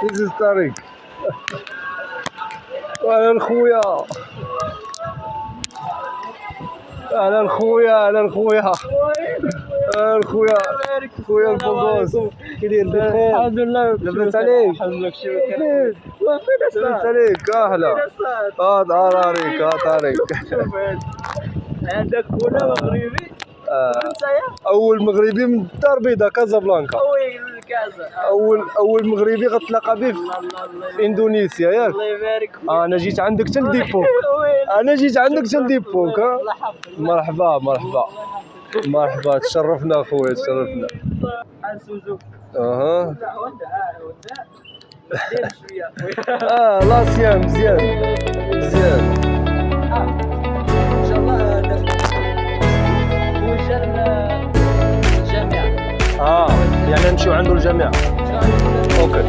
This is طارق. أهلا خويا. أهلا خويا. أهلا خويا. أهلا خويا. خويا البوغوس. كي داير بخير؟ الحمد لله. لاباس عليك؟ الحمد لله كشي بخير. لاباس عليك؟ أهلا. طارق. طارق. عندك خونا مغربي. أول مغربي من الدار البيضاء كازابلانكا. وي كازا. أول مغربي غتلاقى به في إندونيسيا ياك؟ الله يبارك فيك. أنا جيت عندك تنديبوك. مرحبا. تشرفنا خويا تشرفنا. اها لاسيان مزيان. ان شاء الله موجه الجامعه. يعني نمشيو عنده الجامعة. اوكي.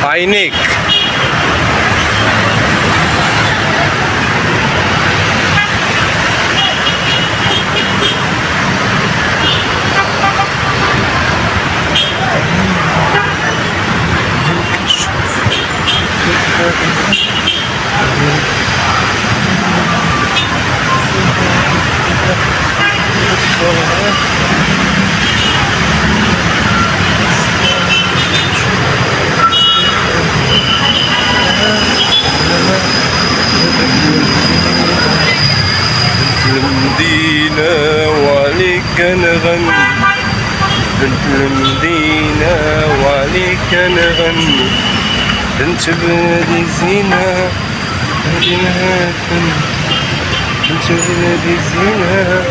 عينيك. المدينة وعليك نغني، بنت المدينة وعليك نغني، بنت بلادي زينة هاديها فن، بنت بلادي زينة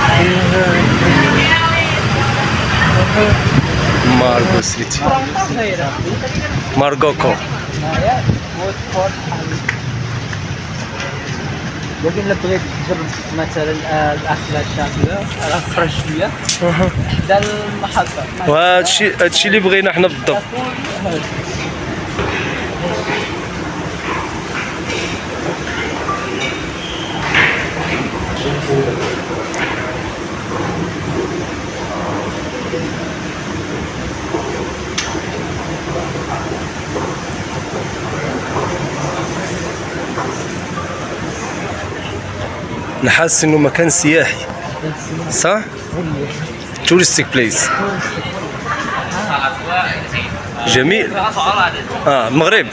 هاديها فن. مارغو سليتي مارغوكو. لكن لو بغيت تجرب مثلا الاكله الشاميه راه فريش شويه حدا المحطه. وهادشي اللي بغينا حنا بالضبط. نحس انه مكان سياحي صح؟ تورستيك بليس جميل. المغرب.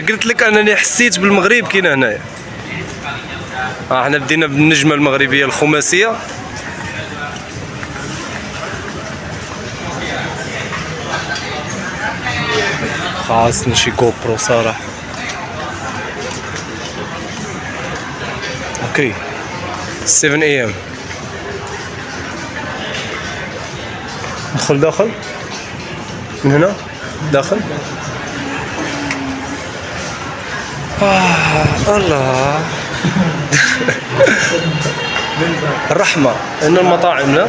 قلت لك انني حسيت بالمغرب كاين هنايا. احنا بدينا بالنجمه المغربيه الخماسيه. خاصني شي كوبرو صراحه. اوكي 7 AM. ندخل داخل من هنا داخل. الله. الرحمة إن المطاعم لا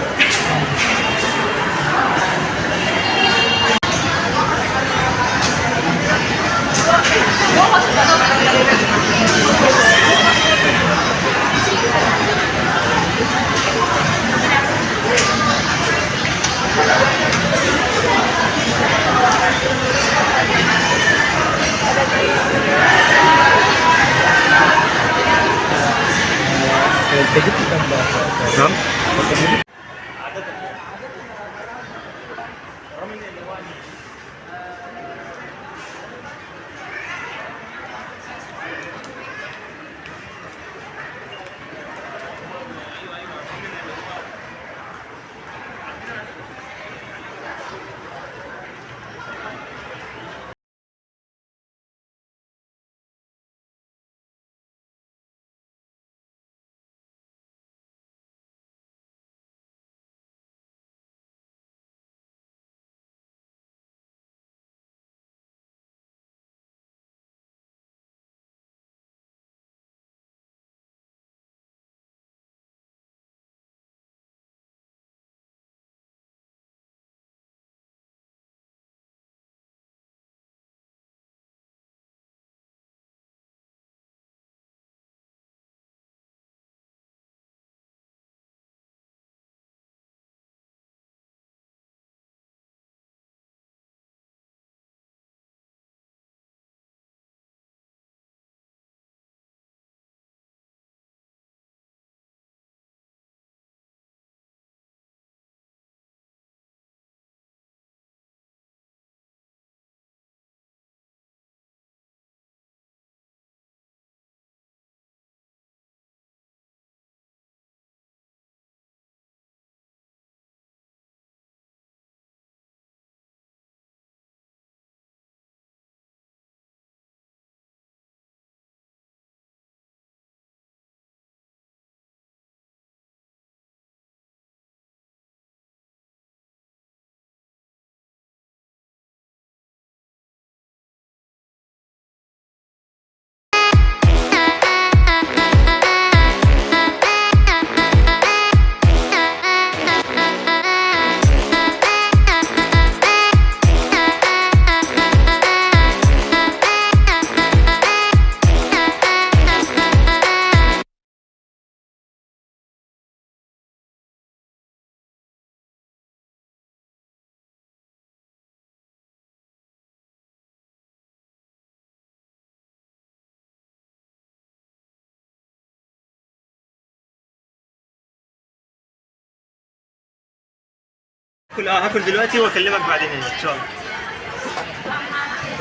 هاكل دلوقتي واكلمك بعدين ان شاء الله.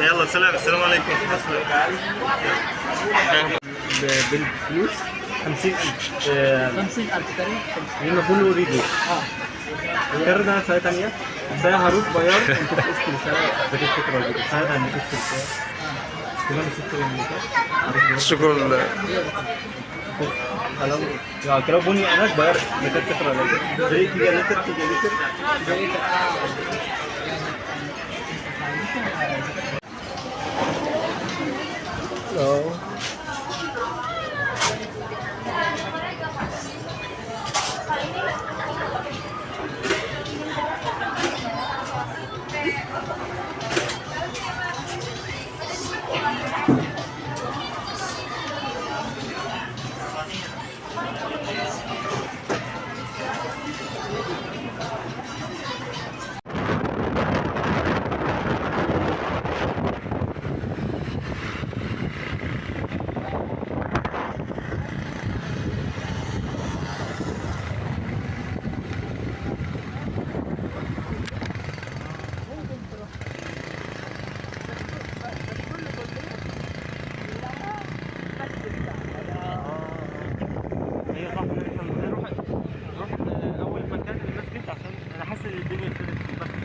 يلا سلام، السلام عليكم. بالفلوس 50,000. 50,000 تقريبا. لما كله ريدي. Karena saya tanya, saya harus bayar untuk istri saya zakat fitrah gitu. Saya tanya ke istri saya, gimana sistem ini? Harus bayar. شكرا. Kalau ya kalau punya anak bayar zakat fitrah lagi. Jadi 3 liter, 3 liter. Oh. اول مكان المسجد عشان انا حاسس ان الدنيا ابتدت تتبخر.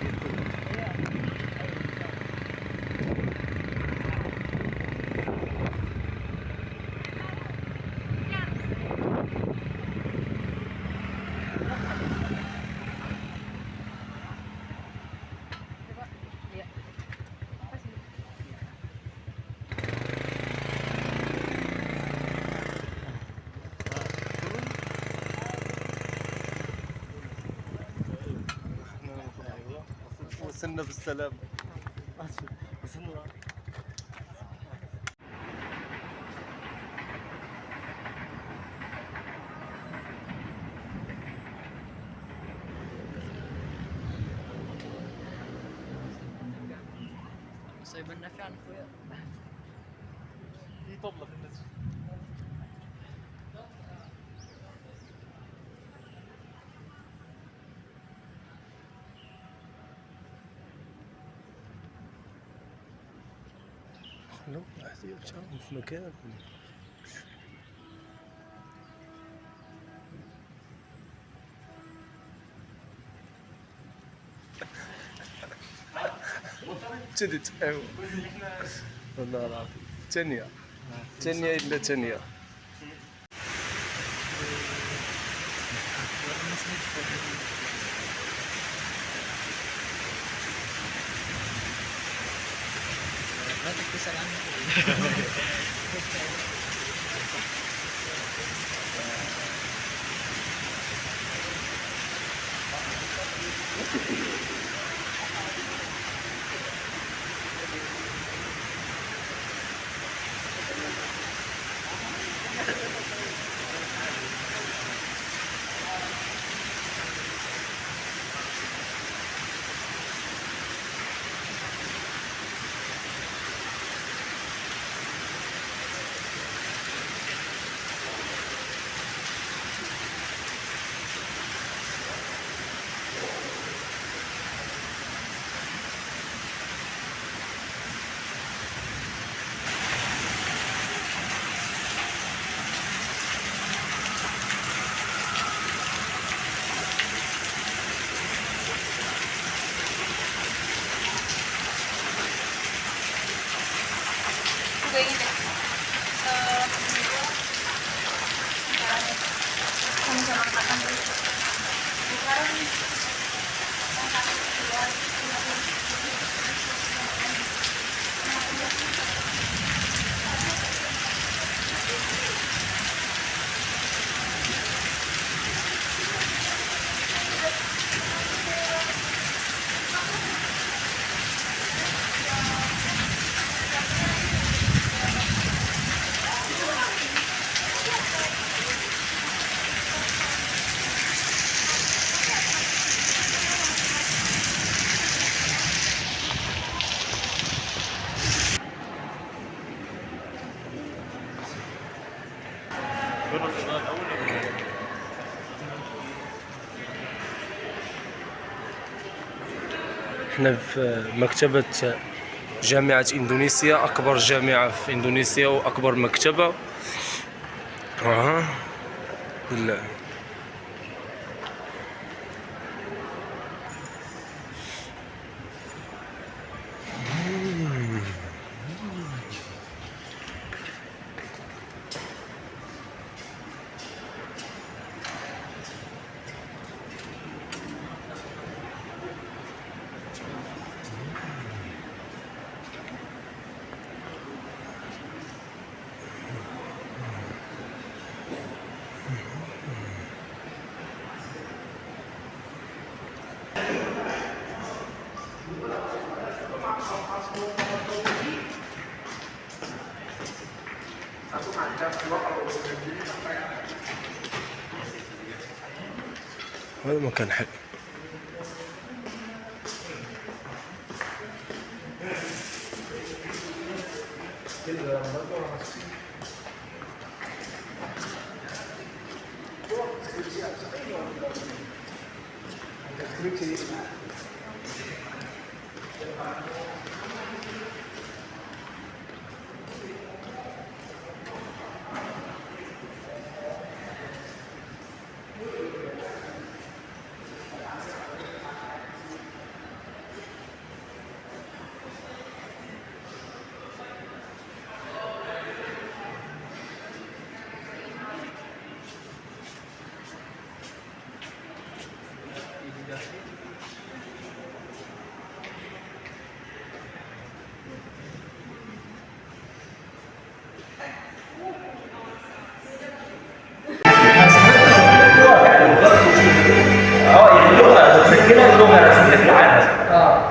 وصلنا بالسلام. وصلنا. صيبنا فعلا خويا. في طبلة في المسجد. خلو واحد يمشي في مكان. ابتدت ايوا والله العظيم. ثانية إلا ثانية. لا تكتسل عنه. احنا في مكتبة جامعة اندونيسيا، اكبر جامعة في اندونيسيا واكبر مكتبة. بالله. هذا مكان حلو.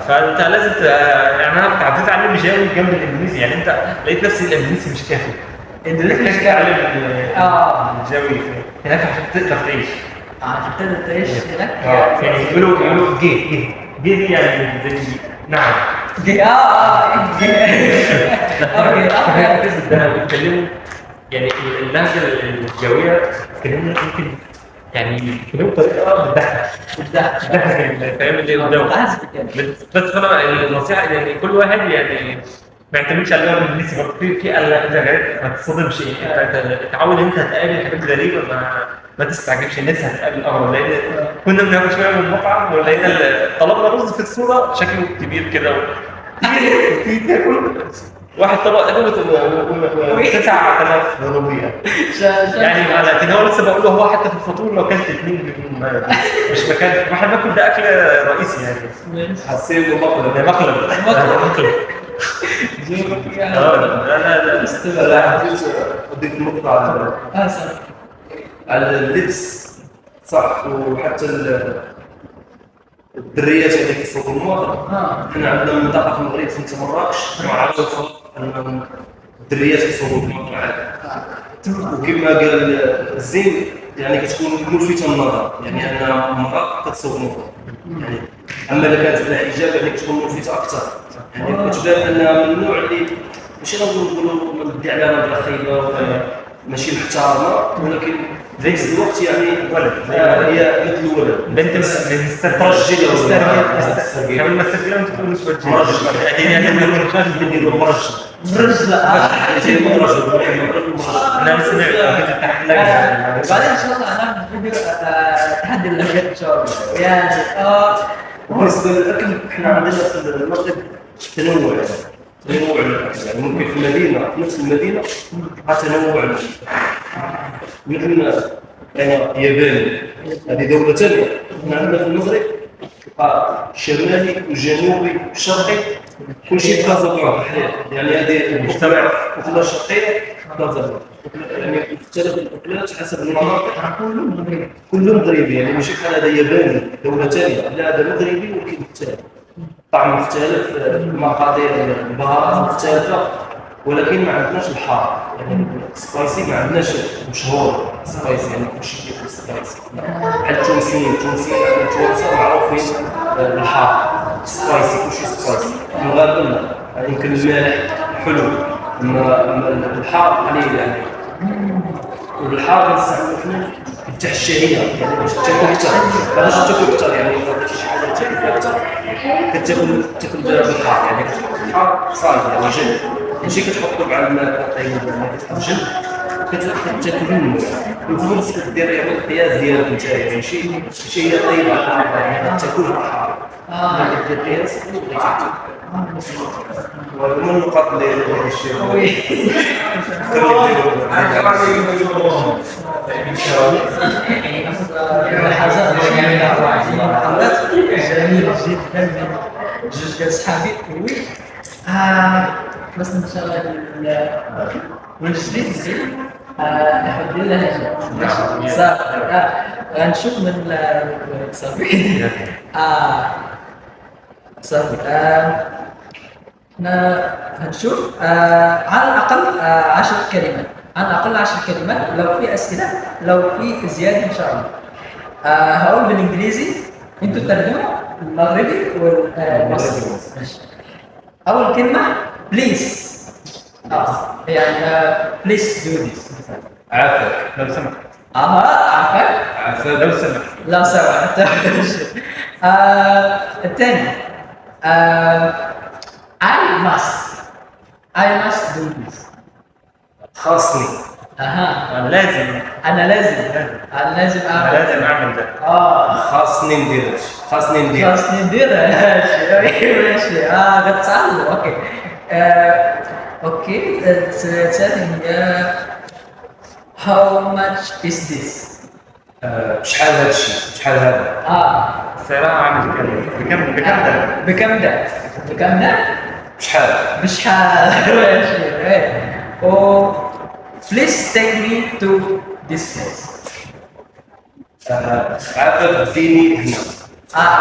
فانت لازم يعني انا اتعودت اتعلم جاوي جنب الانجليزي، يعني انت لقيت نفسي الانجليزي مش كافي. اندونيسيا مش تتعلم كافي. الجاوي هناك عشان تقدر تعيش. عشان تقدر تعيش هناك. يعني يقولوا جي دي يعني زي نعم. جي اوكي. ده بيتكلموا يعني اللهجه الجويه بيتكلموا ممكن يعني بيتكلموا بطريقه بتضحك فاهم اللي قدامه. بس انا النصيحه يعني كل واحد يعني ما يعتمدش على اللغه الانجليزيه، برضه في حاجات ما تصدمش. انت تحاول انت تقابل حاجات غريبه، ما تستعجبش. الناس هتقابل اغرب، لان كنا بناكل شويه من المطعم ولقينا طلبنا رز في الصوره شكله كبير كده تيجي تاكل واحد طبق اكلت 9000 روبيه يعني. لكن هو لسه بقول له هو حتى في الفطور لو كانت اثنين مش مكان واحد باكل، ده اكل رئيسي يعني. حسيت انه مقلب. لا اضيف نقطه على اللبس صح، وحتى الدريات اللي كيصوبوا الموضه. احنا عندنا منطقه في المغرب اسمها مراكش، معروفه انهم الدريات كيصوبوا الموضه عادي. وكما قال الزين يعني كتكون ملفتة للنظر، يعني ان المراه كتصوب الموضه يعني. اما اذا كانت بلا حجاب يعني كتكون ملفتة اكثر، يعني كتبان انها من النوع اللي ماشي نقولوا ندي عليها نظره خايبه ولا ماشي محترمه، ولكن في نفس الوقت يعني ولد هي مثل الولد. بنت مسترجله قبل ما تسترجلها تكون نسبه يعني نديروا مرجله انا سمعت بعدين ان شاء الله هنعمل فيديو تحدي اللهجات ان شاء الله يعني. بالنسبه للاكل احنا عندنا في المغرب تنوع الاكل، يعني ممكن في المدينه في نفس المدينه تنوع مثل يعني اليابان، هذه دوله ثانيه. احنا عندنا في المغرب شمالي وجنوبي وشرقي كل شيء في كازابلانكا، يعني هذه المجتمع كلها شرقيه كازابلانكا، يعني مختلف الاكلات حسب المناطق. كلهم مغربي، يعني ماشي بحال هذا ياباني دوله ثانيه، لا هذا مغربي ولكن مختلف، طعم مختلف، مقادير البهارات مختلفه، ولكن ما عندناش الحار يعني سبايسي، ما عندناش مشهور سبايسي يعني كل شيء كيكون سبايسي. بحال التونسيين التوانسه معروفين بالحار سبايسي، كل شيء سبايسي. المغاربه لا، يمكن المالح حلو، اما الحار قليل يعني. والحار كنستعملو حنا يفتح الشهيه، يعني باش تاكل اكثر، باش تاكل اكثر يعني شي حاجه تاكل فيها اكثر كتاكل بها بالحار، يعني كتحط الحار صافي يعني جد، ماشي كتحطو مع الماء كطيب ولا كتحط جد كتاكل منه. وفي نفس الوقت كدير يعني القياس ديالك نتايا، ماشي هي طيبه يعني تاكلها حار. كدير قياس ومن النقاط اللي الشيء جميل جدا من جوج ديال صحابي وي بس ان شاء الله والجديد زين نحب لها صافي غنشوف من صافي صافي هنشوف على الأقل 10 كلمات، على الأقل 10 كلمات. لو في أسئلة، لو في زيادة إن شاء الله هقول بالإنجليزي، أنتوا ترجموا المغربي والمصري. ماشي. أول كلمة بليز، يعني بليز دو ذيس. عافاك لو سمحت. عفاك. عافاك لو سمحت. لو سمحت. الثاني I must do this. خاصني. لازم أنا لازم أعمل ده. خاصني ندير خاصني نديرها. ماشي غتعلم. اوكي الثاني هي how much is this. شحال هذا الشيء، شحال هذا. سعرها عامل كام؟ بكم ده؟ شحال. بشحال. ماشي. و please take me to this place. عافاك ديني هنا.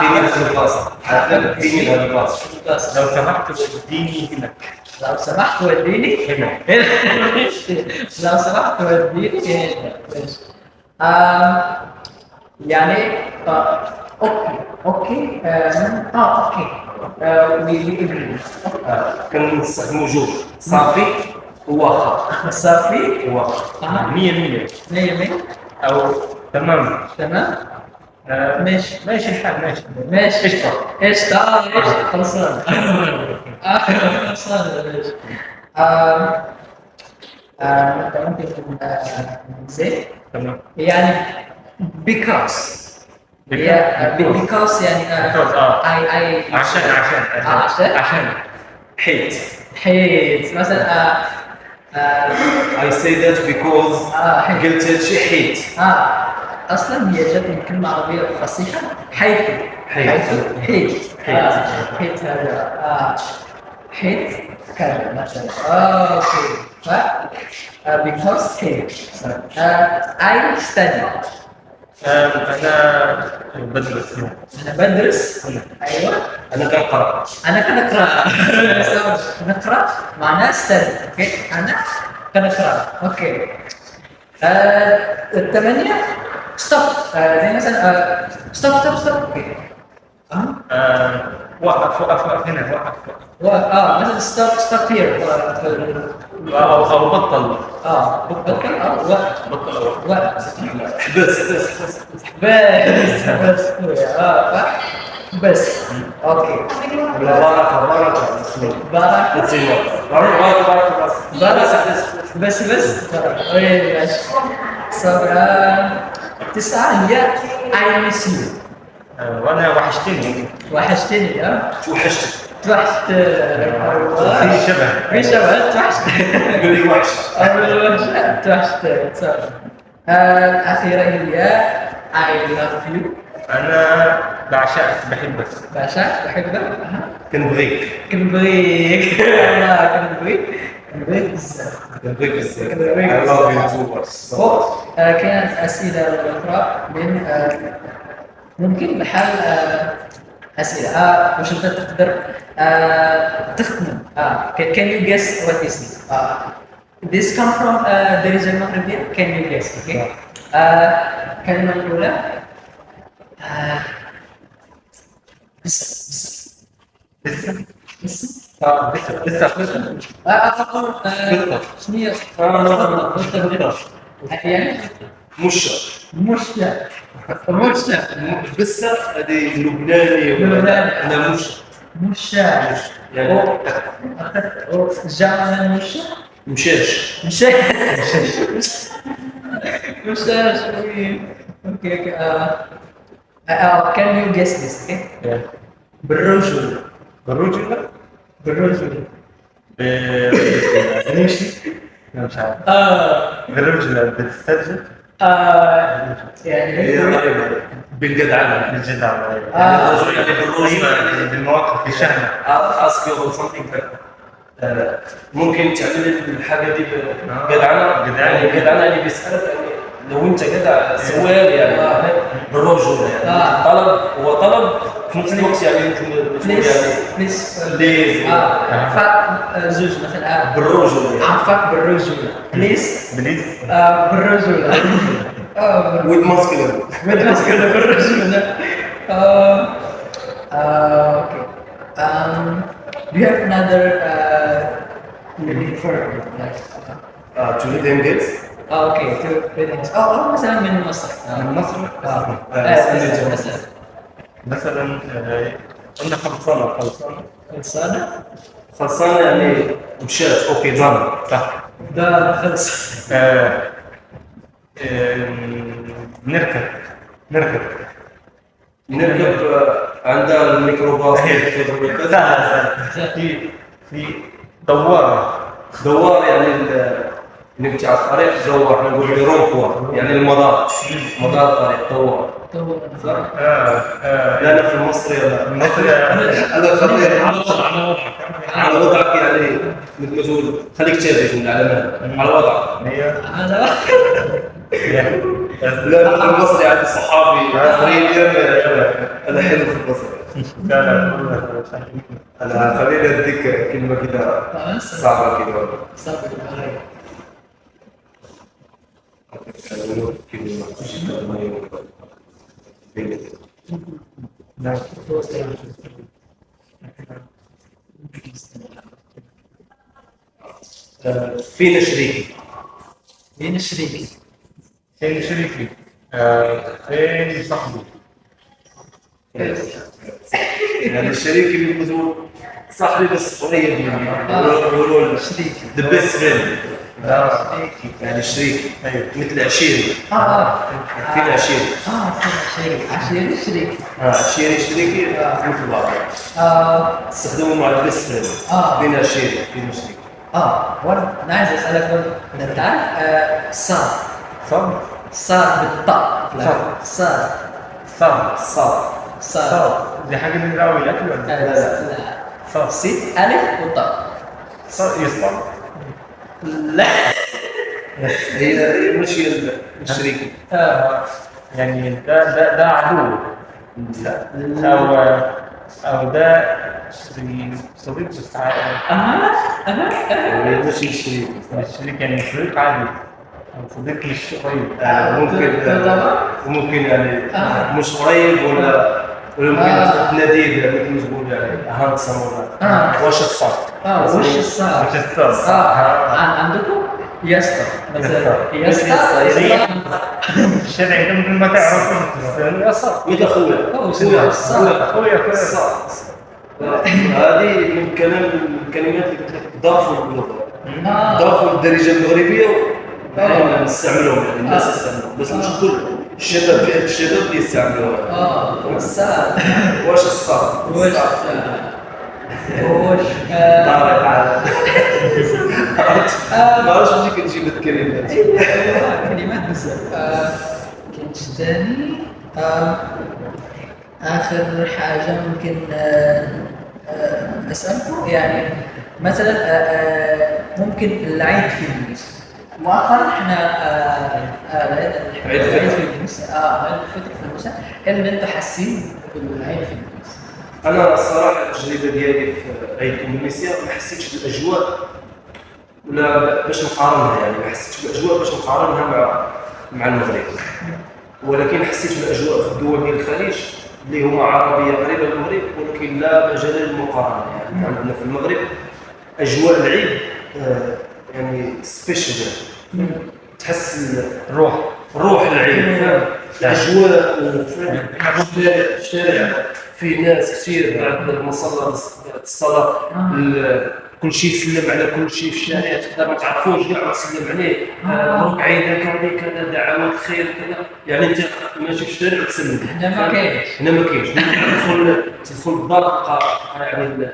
ديني هذا البلاصة. عافاك ديني هذا البلاصة. لو سمحت وديني هنا. لو سمحت وديني هنا. لو سمحت وديني هنا. يعني اوكي اوكي كنستخدموا جوج، صافي وواخا. صافي واخا. 100 أو تمام. ماشي الحال ماشي قشطة خلصان. خلصان ماشي. ممكن زين تمام. يعني because because يعني عشان حيت مثلا I say that because قلت هادشي حيت. اصلا هي جات من كلمه عربيه فصيحه حيث هذا حيث كذا مثلا. اوكي because I study. أنا بدرس. أيوة. أنا كنقرأ. نقرأ معناه study. أوكي. أنا كنقرأ. أوكي. الثمانية stop. زي مثلا stop. أوكي. وقف هنا. مثلا stop here. أو بطل. وقت. بس. اوكي. بارك. بس. ماشي. تسعة هي I miss you. وأنا وحشتني. توحشت. في شبه توحشت. توحشت. الأخيرة هي I love you. أنا بحبك. كنبغيك. والله بزاف. I love you too much. كانت أسئلة أخرى من ممكن بحال أسئلة واش أنت تقدر تخدم. Can you guess what is this? This come from the region Maghrebia. Can you guess? Okay. الكلمة الأولى شنو هي؟ يعني مشة. مشة بسه هذه لبناني لبناني. انا مش مشة يعني جاء من مشة مشاش مشة مشة اوكي can you guess this okay بالرجل بالرجل بالرجل بنمشي مش عارف بالرجل بتسترجل يعني هي قريبة بالجدعنة بالجدع يعني الرجل يعني بالرجل يعني بالمواقف الشهنة ask you about something ممكن تعمل الحاجة دي بجدعنة يعني الجدعنة اللي بيسألك يعني لو انت جدع سؤال يعني بالرجل يعني طلب هو طلب في نفس الوقت يعني ممكن تقول يعني بليز ليه زوج مثلا بالرجل يعني عفاك بالرجل بليز بليز بالرجل with muscular بالرجل بالرجل okay do you have another verb like to lead him gets okay to readings مثلا من مصر من مصر مثلا قلنا خلصانة خلصانة يعني مشات اوكي دان صح ده خلص نركب نركب عندها الميكروباص سهل في دوارة دوار يعني انك على الطريق دوار احنا نقول رومبوا يعني المدار مدار الطريق دوار صح؟ لا لا في المصري هذا خطير على وضعك يعني مثل ما تقول خليك تابع من العلامات على وضعك لا في المصري عندي صحابي مصريين انا حلو في المصري انا خليني اديك كلمه كده صعبه كده فينا شريكي مين الشريك؟ فين شريكي فين صاحبي يعني الشريك اللي بيقولوا صاحبي بس قريب مني يقولوا شريك ذا بيست فريند يعني شريك مثل عشيري فينا عشيري عشيري شريك عشيري شريكي مثل بعض استخدموا مع البيست فريند فينا عشيري فينا شريك وانا عايز اسالك برضه انت عارف صاد بالطاء صاد دي حاجة من الأوليات ولا؟ لا سين ألف وطاء يصبر لا هي مش هي الشريك يعني ده عدو أو ده صديق بس هي مش الشريك مش شريك يعني صديق عادي أو صديق مش قريب ممكن يعني مش قريب ولا ممكن نديد يعني مثل ما تقول يعني هانسم ولا وش الصاد وش الصاد مش الصاد عندكم يسطا مثلا يسطا. الشارع ده مثل ما تعرف مثل اخويا هذه من الكلمات اللي قلت لك ضافوا اللغه ضافوا الدارجه المغربيه وبقينا نستعملهم يعني الناس يستعملوهم بس مش كل الشباب فئه الشباب يستعملوها الصاد واش الصاد وش طارق على ما عرفتش كيف كنجيب الكلمات كلمات بزاف كاينش ثاني اخر حاجه ممكن اسالكم يعني مثلا ممكن العيد في الناس مؤخرا احنا عيد الفطر. في الناس عيد الفطر في الناس هل انتم حاسين بالعيد في الناس؟ انا الصراحه التجربه ديالي في عيد اندونيسيا ما حسيتش بالاجواء ولا باش نقارنها يعني ما حسيتش بالاجواء باش نقارنها مع المغرب ولكن حسيت بالاجواء في الدول ديال الخليج اللي هما عربيه قريبه للمغرب ولكن لا مجال للمقارنه يعني عندنا في المغرب اجواء العيد يعني سبيشال تحس روح روح العيد فاهم الاجواء الشارع في ناس كثير بعد المصلى الصلاه كل شيء يسلم على كل شيء في الشارع تقدر ما تعرفوش كاع تسلم عليه مبروك عيدك هذه كذا دعوات خير كذا يعني انت ماشي في الشارع تسلم هنا ما كاينش. هنا ما كاينش تدخل الدار يعني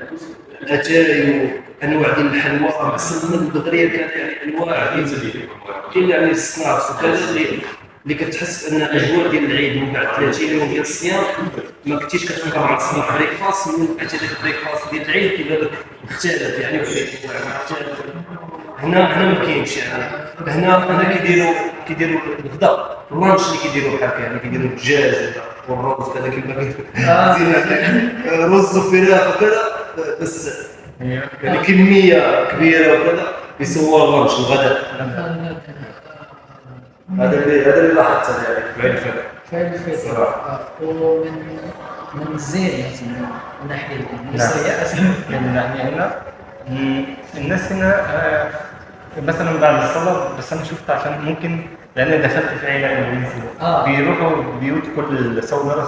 الاتاي وانواع ديال الحلوى مسلمه الدغريه كذا يعني انواع كاين يعني السناكس وكذا اللي كتحس ان الاجواء ديال العيد من بعد 30 يوم ديال الصيام ما كنتيش كتفكر مع الصباح بريكفاست من بعد هذاك البريكفاست ديال العيد كيبان لك مختلف يعني مختلف هنا ما كاينش يعني هنا كيديروا الغداء اللانش اللي كيديروا بحال هكا يعني كيديروا الدجاج والرز كذا كيما زين رز وفراخ وكذا بس يعني كميه كبيره وكذا يسووا اللانش الغداء هذا اللي لاحظته يعني في عيد الفطر فعلا صراحة. ومن الزين من ناحيه المصريه اصلا من ناحية هنا الناس هنا مثلا بعد الصلاة بس أنا شفت عشان ممكن لأن دخلت في عيلة إنجليزية بيروحوا بيوت كل صورة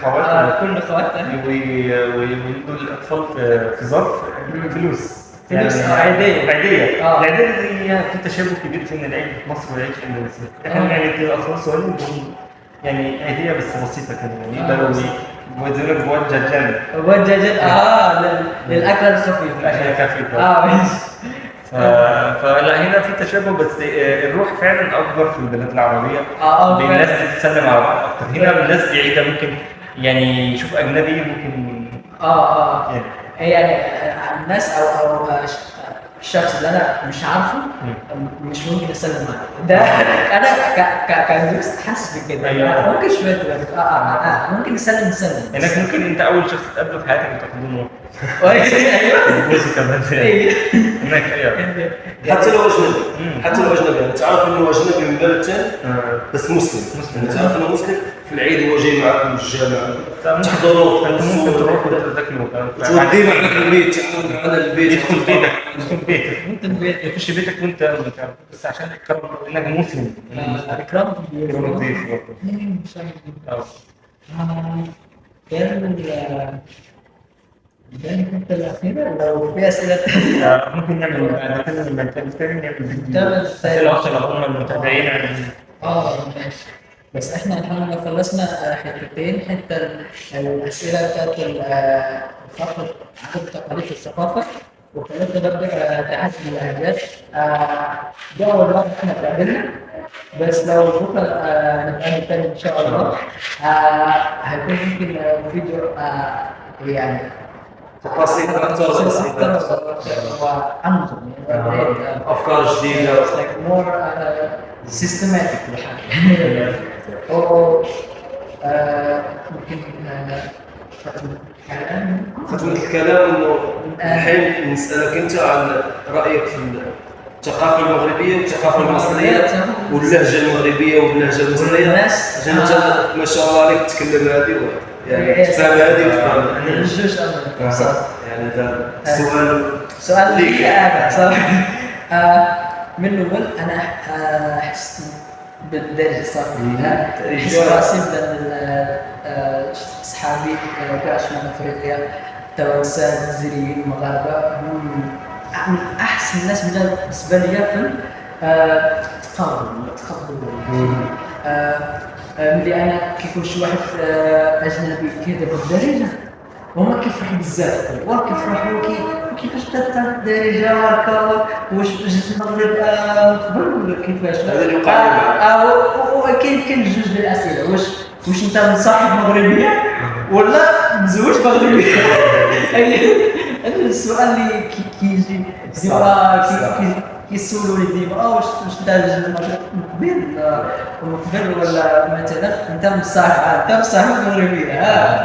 خوات كل خواتها ويولدوا الأطفال في ظرف فلوس فلوس عادية العادية آه. دي في تشابه كبير بين العيد في مصر والعيد في إندونيسيا. إحنا يعني الأطفال الصغيرين يعني عادية بس بسيطة كده يعني يقدروا يوزنوا بواد جاجان وجاجات للاكل الخفيف الأكل الخفيف. ماشي. فلا هنا في تشابه بس الروح فعلا اكبر في البلاد العربيه فعلاً. الناس بتتسلم على بعض اكتر هنا الناس بعيده ممكن يعني يشوف اجنبي ممكن يعني الناس او الشخص اللي انا مش عارفه مش ممكن اسلم عليه ده انا كندوس حاسس بكده أيوة. ممكن شويه ممكن نسلم هناك ممكن انت اول شخص تقابله في حياتك تاخده له ايوه بوسه كمان هناك ايوه حتى لو اجنبي يعني تعرف انه اجنبي من بلد ثاني بس مسلم يعني تعرف انه مسلم في العيد هو جاي معاكم الجامع تحضروا ممكن تروح وتاكلوا توديه معك البيت تعمل على البيت يدخل بيتك يخش بيتك وانت ما تعرف بس عشان الكرم انك مسلم اكرام نظيف كان الحته الاخيره لو في اسئله ممكن نعمل نتكلم تاني نعمل اسئله اكتر لو هم المتابعين ماشي بس احنا الحمد لله خلصنا حتتين حته الاسئله بتاعت فقره عدد تقاليد الثقافه وخلصنا نبدا تحدي اللهجات ده اول واحد احنا اتقابلنا بس لو بكره نتقابل تاني ان شاء الله هيكون ممكن فيديو يعني تفاصيل اكثر وانظم افكار جديده more systematic لحاجه او ممكن ختمة الكلام انه الحين نسالك انت عن رايك في الثقافه المغربيه والثقافه المصريه واللهجه المغربيه واللهجه المصريه عشان انت ما شاء الله عليك تتكلم هذه يعني تفهم هذه وتفهم الجوج يعني هذا سؤال لي انا صراحه من الاول انا حسيت بالدرجه صراحه حسيت راسي اصحابي كاع شمال افريقيا توانسه جزائريين مغاربه هم من احسن الناس بالنسبه لي في التقبل ملي انا كيكون شي واحد اجنبي كيدير بالدارجه هما كيفرحوا بزاف كيفرحوا كيفاش درت الدارجه هكا واش المغرب قبل كيفاش هذا اللي وقع كاين جوج ديال الاسئله واش انت مصاحب مغربيه ولا مزوج مغربيه هذا السؤال اللي كيجي ديما كيسولوني ديما واش انت قبل ولا مثلا انت مصاحب مغربيه لا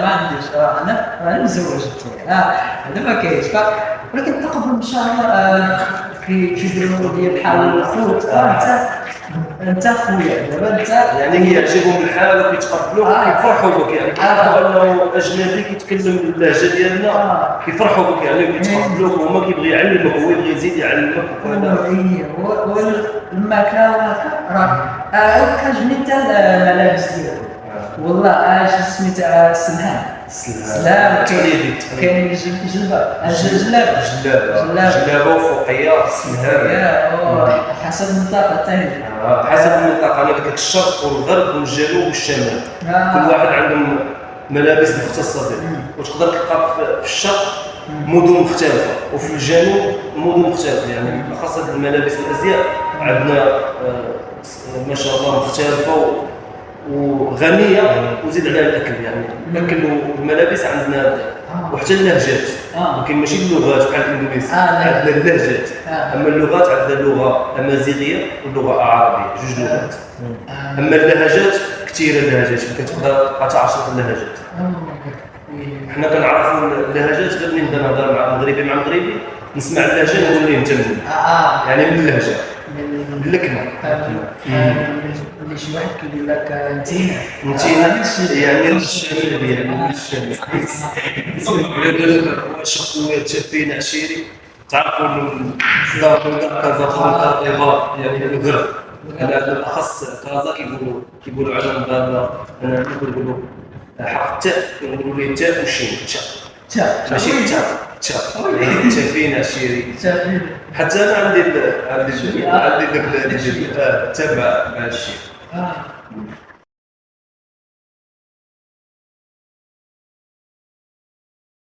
ما عنديش انا مزوج هذا ما كاينش ولكن التقبل ان شاء الله كيديروا لي بحال الخوت. انت خويا دابا انت يعني كيعجبهم الحال وكيتقبلوك كيفرحوا بك يعني كيعرفوا انه اجنبي كيتكلم اللهجه ديالنا كيفرحوا بك يعني كيتقبلوك وهما كيبغي يعلمك هو يبغي يزيد يعلمك وهذا والماكله وهكا راه كنعجبني حتى الملابس ديالو والله. اش سميتها السلهام تقليدي كاين جلابه وفوقيه السلهام جلابه حسب المنطقه الثانيه. حسب المنطقه. انا قلت لك الشرق والغرب والجنوب والشمال كل واحد عندهم ملابس مختصه به. وتقدر تلقى في الشرق مدن مختلفه وفي الجنوب مدن مختلفه يعني خاصه الملابس الازياء عندنا ما شاء الله مختلفه وغنيه وزيد عليها الاكل يعني الاكل والملابس عندنا وحتى اللهجات يمكن ماشي اللغات بحال الاندونيسي عندنا اللهجات اما اللغات عندنا اللغه امازيغيه واللغه العربيه جوج لغات اما اللهجات كثيره اللهجات يمكن تقدر حتى 10 اللهجات. حنا كنعرفوا اللهجات غير ملي نبدا نهضر مع المغربي نسمع اللهجه نقول ليه انت منين يعني من اللهجه من اللكنه اللي شي واحد كيقول لك انتينا يعني الشمال يعني الشمال واش خويا تشافينا عشيري تعرفوا انه كازابلانكا ايضا يعني الغرب على بالاخص كازا كيقولوا على المغاربه كيقولوا حرف التاء كنقولوا ليه التاء والشين تاء ماشي تاء تشافينا عشيري حتى انا عندي البلاد تاع مع الشيء